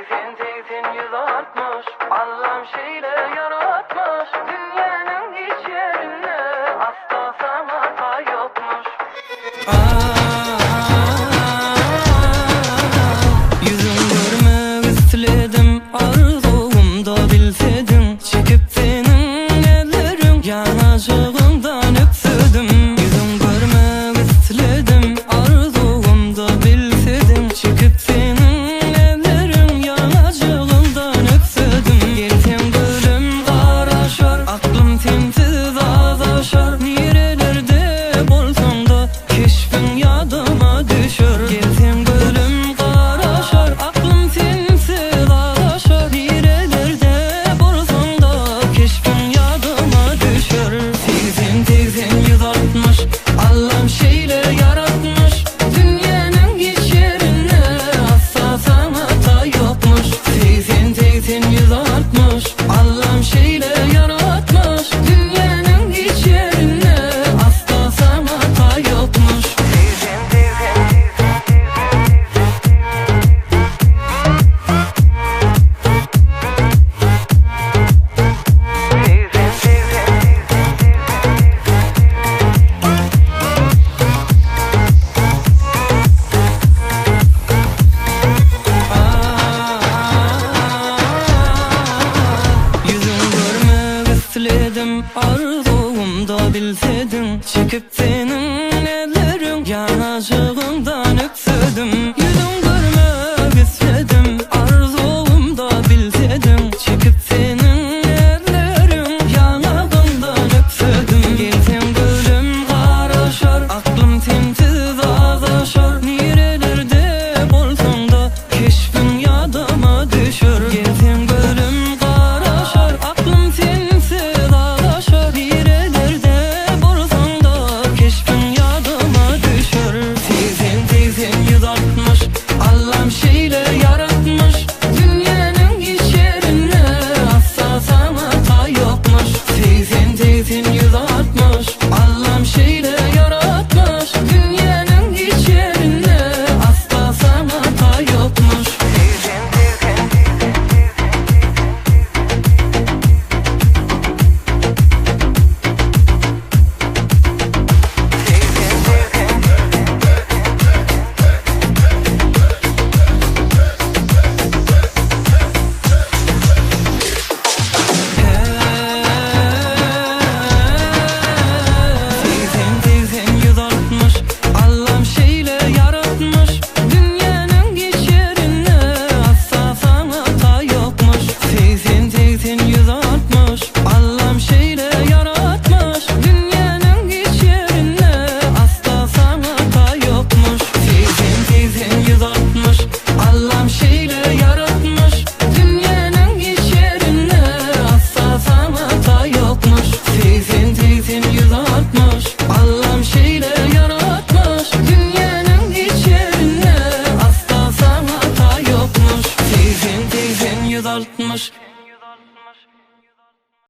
80 160 Allah'ım şeyle yaratmış. Dünyanın hiç yerinde asla sana hata yokmuş. Yüzün görmek istedim, arzumda bilseydin. Çekip senin ellerin yanacağından öpsüdüm. Yüzün görmek istedim, arzumda bilseydin. Çekip senin ellerin yanacağından öpsüdüm. Gelsen gülüm karaşar, aklım sensiz azlaşar. Nerelerde bolsan da keşfin yadıma düşür. Gelsen gülüm karaşar, aklım sensiz azlaşar. Nerelerde bolsan da keşfin yadıma düşür. 80 160 Allah'ım şeyle yaratmış. Dünyanın hiç yerinde asla sana hata yokmuş. 80 160 Allah'ım şeyle yaratmış. Dünyanın hiç yerinde asla sana hata yokmuş. Yüzün görmek istedim, arzumda bilseydin. Çekip